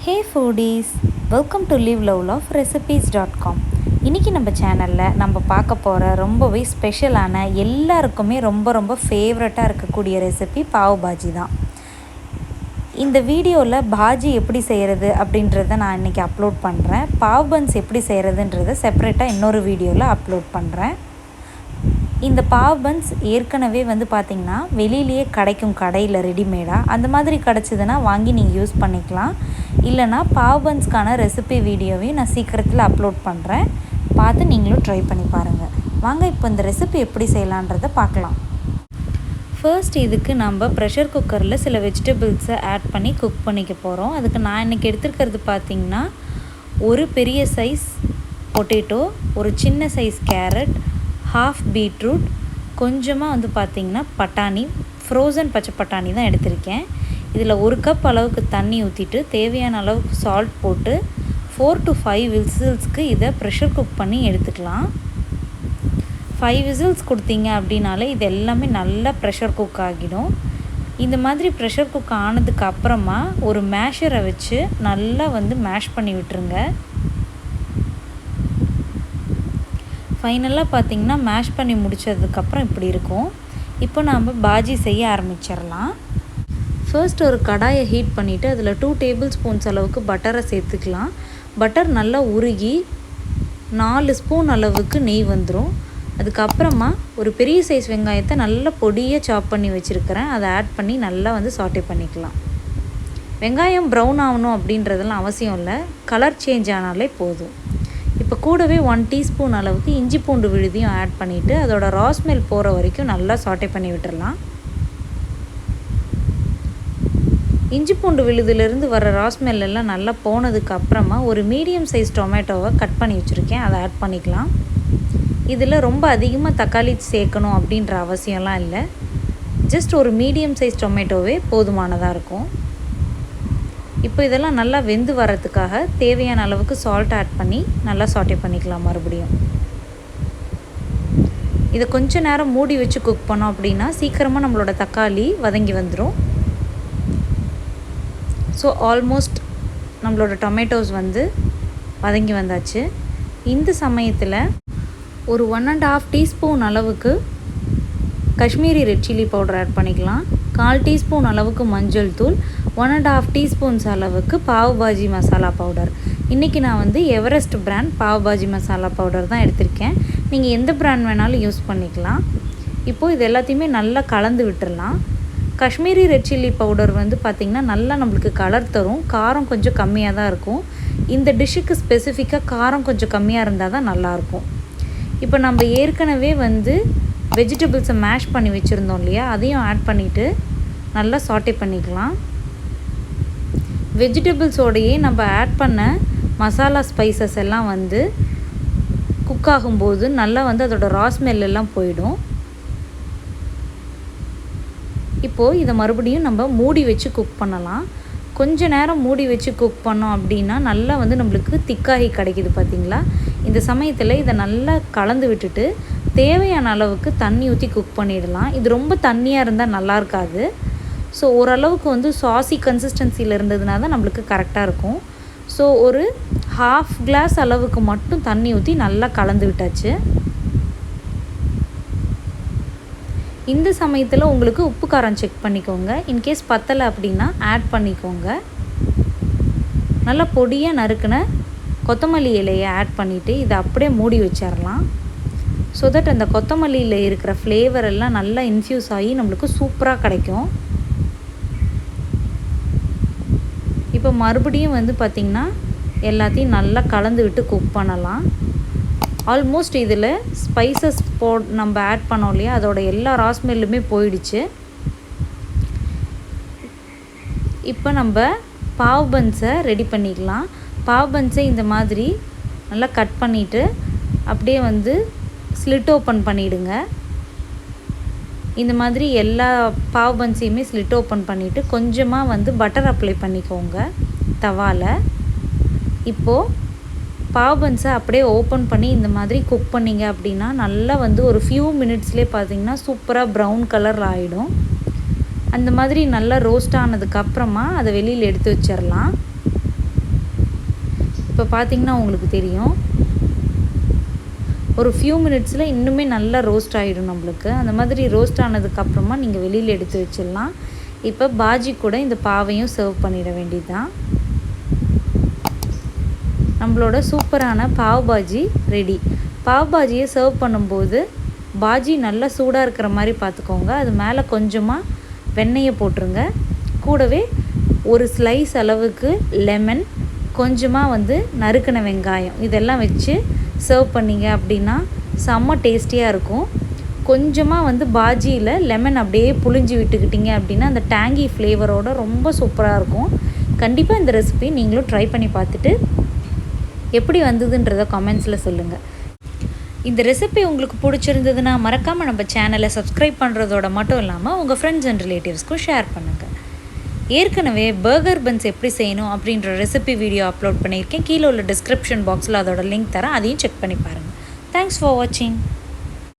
Hey foodies, welcome to liveloveloverecipes.com. இன்றைக்கி நம்ம சேனலில் நம்ம பார்க்க போகிற ரொம்பவே ஸ்பெஷலான எல்லாருக்குமே ரொம்ப ஃபேவரட்டாக இருக்கக்கூடிய ரெசிபி பாவ் பாஜி தான். இந்த வீடியோவில் பாஜி எப்படி செய்கிறது அப்படின்றத நான் இன்றைக்கி அப்லோட் பண்ணுறேன். பாவ் பன்ஸ் எப்படி செய்கிறதுன்றதை செப்பரேட்டாக இன்னொரு வீடியோவில் அப்லோட் பண்ணுறேன். இந்த பாவ் பன்ஸ் ஏற்கனவே பார்த்திங்கன்னா வெளியிலேயே கிடைக்கும் கடையில் ரெடிமேடாக. அந்த மாதிரி கிடச்சிதுன்னா வாங்கி நீங்கள் யூஸ் பண்ணிக்கலாம். இல்லைனா பாவ் பன்ஸ்க்கான ரெசிபி வீடியோவையும் நான் சீக்கிரத்தில் அப்லோட் பண்ணுறேன். பார்த்து நீங்களும் ட்ரை பண்ணி பாருங்கள். வாங்க இப்போ இந்த ரெசிபி எப்படி செய்யலான்றதை பார்க்கலாம். ஃபர்ஸ்ட் இதுக்கு நம்ம ப்ரெஷர் குக்கரில் சில வெஜிடபிள்ஸை ஆட் பண்ணி குக் பண்ணிக்க போகிறோம். அதுக்கு நான் இன்றைக்கி எடுத்துருக்கிறது பார்த்திங்கன்னா ஒரு பெரிய சைஸ் பொட்டேட்டோ, ஒரு சின்ன சைஸ் கேரட், ஹாஃப் பீட்ரூட், கொஞ்சமாக பார்த்திங்கன்னா பட்டாணி, ஃப்ரோசன் பச்சை பட்டாணி தான் எடுத்திருக்கேன். இதில் ஒரு கப் அளவுக்கு தண்ணி ஊற்றிட்டு தேவையான அளவுக்கு சால்ட் போட்டு 4 to 5 விசில்ஸ்க்கு இதை ப்ரெஷர் குக் பண்ணி எடுத்துக்கலாம். 5 விசில்ஸ் கொடுத்தீங்க அப்படின்னாலே இது எல்லாமே நல்லா ப்ரெஷர் குக் ஆகிடும். இந்த மாதிரி ப்ரெஷர் குக் ஆனதுக்கு அப்புறமா ஒரு மேஷரை வச்சு நல்லா மேஷ் பண்ணி விட்டுருங்க. ஃபைனலாக பார்த்திங்கன்னா மேஷ் பண்ணி முடித்ததுக்கப்புறம் இப்படி இருக்கும். இப்போ நாம் பாஜி செய்ய ஆரம்பிச்சிடலாம். ஃபர்ஸ்ட் ஒரு கடாயை ஹீட் பண்ணிவிட்டு அதில் 2 டேபிள் ஸ்பூன்ஸ் அளவுக்கு பட்டரை சேர்த்துக்கலாம். பட்டர் நல்லா உருகி 4 ஸ்பூன் அளவுக்கு நெய் வந்துடும். அதுக்கப்புறமா ஒரு பெரிய சைஸ் வெங்காயத்தை நல்லா பொடியாக சாப் பண்ணி வச்சுருக்கிறேன். அதை ஆட் பண்ணி நல்லா சாட்டே பண்ணிக்கலாம். வெங்காயம் ப்ரௌன் ஆகணும் அப்படின்றதெல்லாம் அவசியம் இல்லை, கலர் சேஞ்ச் ஆனாலே போதும். இப்போ கூடவே 1 டீஸ்பூன் அளவுக்கு இஞ்சி பூண்டு விழுதியும் ஆட் பண்ணிவிட்டு அதோட ரா ஸ்மெல் போகிற வரைக்கும் நல்லா சாட்டே பண்ணி விட்டுடலாம். இஞ்சி பூண்டு விழுதுலேருந்து வர ரா ஸ்மெல் எல்லாம் நல்லா போனதுக்கு அப்புறமா ஒரு மீடியம் சைஸ் டொமேட்டோவை கட் பண்ணி வச்சுருக்கேன், அதை ஆட் பண்ணிக்கலாம். இதில் ரொம்ப அதிகமாக தக்காளி சேர்க்கணும் அப்படின்ற அவசியம்லாம் இல்லை, ஜஸ்ட் ஒரு மீடியம் சைஸ் டொமேட்டோவே போதுமானதாக இருக்கும். இப்போ இதெல்லாம் நல்லா வெந்து வரதுக்காக தேவையான அளவுக்கு சால்ட் ஆட் பண்ணி நல்லா சாட்டே பண்ணிக்கலாம். மறுபடியும் இதை கொஞ்ச நேரம் மூடி வச்சு குக் பண்ணோம் அப்படின்னா சீக்கிரமாக நம்மளோட தக்காளி வதங்கி வந்துடும். ஸோ ஆல்மோஸ்ட் நம்மளோட டொமேட்டோஸ் வதங்கி வந்தாச்சு. இந்த சமயத்தில் ஒரு 1.5 டீஸ்பூன் அளவுக்கு Kashmiri red chilli powder add பண்ணிக்கலாம். 1/4 டீஸ்பூன் அளவுக்கு மஞ்சள் தூள், 1.5 டீஸ்பூன்ஸ் அளவுக்கு பாவ் பாஜி மசாலா பவுடர். இன்றைக்கி நான் Everest brand pav bhaji masala powder தான் எடுத்திருக்கேன். நீங்கள் எந்த பிராண்ட் வேணாலும் யூஸ் பண்ணிக்கலாம். இப்போது இது எல்லாத்தையுமே நல்லா கலந்து விட்டுடலாம். காஷ்மீரி ரெட் சில்லி பவுடர் பார்த்திங்கன்னா நல்லா நம்மளுக்கு கலர் தரும். காரம் கொஞ்சம் கம்மியாக தான் இருக்கும். இந்த டிஷ்ஷுக்கு ஸ்பெசிஃபிக்காக காரம் கொஞ்சம் கம்மியாக இருந்தால் தான் நல்லாயிருக்கும். இப்போ நம்ம ஏற்கனவே வெஜிடபிள்ஸை மேஷ் பண்ணி வச்சுருந்தோம் இல்லையா, அதையும் ஆட் பண்ணிவிட்டு நல்லா சாட்டே பண்ணிக்கலாம். வெஜிடபிள்ஸோடையே நம்ம ஆட் பண்ண மசாலா ஸ்பைசஸ் எல்லாம் குக் ஆகும்போது நல்லா அதோட ரா ஸ்மெல் எல்லாம் போயிடும். இப்போது இதை மறுபடியும் நம்ம மூடி வச்சு குக் பண்ணலாம். கொஞ்ச நேரம் மூடி வச்சு குக் பண்ணோம் அப்படின்னா நல்லா நம்மளுக்கு திக்காகி கிடைக்கிது பார்த்திங்களா. இந்த சமயத்தில் இதை நல்லா கலந்து விட்டுட்டு தேவையான அளவுக்கு தண்ணி ஊற்றி குக் பண்ணிடலாம். இது ரொம்ப தண்ணியாக இருந்தால் நல்லா இருக்காது. ஸோ ஓரளவுக்கு சாசி கன்சிஸ்டன்சியில் இருந்ததுனா தான் நம்மளுக்கு கரெக்டாக இருக்கும். ஸோ ஒரு 1/2 கிளாஸ் அளவுக்கு மட்டும் தண்ணி ஊற்றி நல்லா கலந்து விட்டாச்சு. இந்த சமயத்தில் உங்களுக்கு உப்பு காரம் செக் பண்ணிக்கோங்க. இன்கேஸ் பத்தலை அப்படின்னா ஆட் பண்ணிக்கோங்க. நல்லா பொடியாக நறுக்கின கொத்தமல்லி இலையை ஆட் பண்ணிவிட்டு இதை அப்படியே மூடி வச்சிடலாம். ஸோ தட் அந்த கொத்தமல்லியில் இருக்கிற ஃப்ளேவர் எல்லாம் நல்லா இன்ஃப்யூஸ் ஆகி நம்மளுக்கு சூப்பராக கிடைக்கும். இப்போ மறுபடியும் பார்த்திங்கன்னா எல்லாத்தையும் நல்லா கலந்து விட்டு குக் பண்ணலாம். ஆல்மோஸ்ட் இதில் ஸ்பைசஸ் நம்ம ஆட் பண்ணோம் இல்லையா, அதோட எல்லா ரா ஸ்மெல்லுமே போயிடுச்சு. இப்போ நம்ம பாவ் பன்ஸை ரெடி பண்ணிக்கலாம். பாவ் பன்ஸை இந்த மாதிரி நல்லா கட் பண்ணிவிட்டு அப்படியே ஸ்லிட் ஓப்பன் பண்ணிவிடுங்க. இந்த மாதிரி எல்லா பாவ் பன்ஸையுமே ஸ்லிட் ஓப்பன் பண்ணிவிட்டு கொஞ்சமாக பட்டர் அப்ளை பண்ணிக்கோங்க தவாவில். இப்போது பாவ் பன்ஸை அப்படியே ஓப்பன் பண்ணி இந்த மாதிரி குக் பண்ணிங்க அப்படின்னா நல்லா ஒரு ஃபியூ மினிட்ஸ்லேயே பார்த்திங்கன்னா சூப்பராக ப்ரௌன் கலர் ஆகிடும். அந்த மாதிரி நல்லா ரோஸ்ட் ஆனதுக்கப்புறமா அதை வெளியில் எடுத்து வச்சிடலாம். இப்போ பார்த்திங்கன்னா உங்களுக்கு தெரியும், ஒரு ஃபியூ மினிட்ஸில் இன்னுமே நல்லா ரோஸ்ட் ஆகிடும் நம்மளுக்கு. அந்த மாதிரி ரோஸ்ட் ஆனதுக்கப்புறமா நீங்கள் வெளியில் எடுத்து வச்சிடலாம். இப்போ பாஜி கூட இந்த பாவையும் சர்வ் பண்ணிட வேண்டியது தான். நம்மளோட சூப்பரான பாவ் பாஜி ரெடி. பாவ் பாஜியை சர்வ் பண்ணும்போது பாஜி நல்லா சூடாக இருக்கிற மாதிரி பார்த்துக்கோங்க. அது மேலே கொஞ்சமாக வெண்ணெயை போட்டுருங்க. கூடவே ஒரு ஸ்லைஸ் அளவுக்கு லெமன், கொஞ்சமாக நறுக்கின வெங்காயம் இதெல்லாம் வச்சு சர்வ் பண்ணிங்க அப்படின்னா செம்ம டேஸ்டியாக இருக்கும். கொஞ்சமாக பாஜியில் லெமன் அப்படியே புழிஞ்சு விட்டுக்கிட்டிங்க அப்படின்னா அந்த டேங்கி ஃப்ளேவரோட ரொம்ப சூப்பராக இருக்கும். கண்டிப்பாக இந்த ரெசிபி நீங்களும் ட்ரை பண்ணி பார்த்துட்டு எப்படி வந்ததுன்றதை கமெண்ட்ஸில் சொல்லுங்கள். இந்த ரெசிபி உங்களுக்கு பிடிச்சிருந்ததுன்னா மறக்காமல் நம்ம சேனலை சப்ஸ்கிரைப் பண்ணுறதோட மட்டும் இல்லாமல் உங்கள் ஃப்ரெண்ட்ஸ் அண்ட் ரிலேட்டிவ்ஸ்க்கும் ஷேர் பண்ணுங்கள். ஏற்கனவே பர்கர் பன்ஸ் எப்படி செய்யணும் அப்படின்ற ரெசிபி வீடியோ அப்லோட் பண்ணியிருக்கேன். கீழே உள்ள டிஸ்கிரிப்ஷன் பாக்ஸில் அதோட லிங்க் தரேன், அதையும் செக் பண்ணி பாருங்கள். தேங்க்ஸ் ஃபார் வாட்சிங்.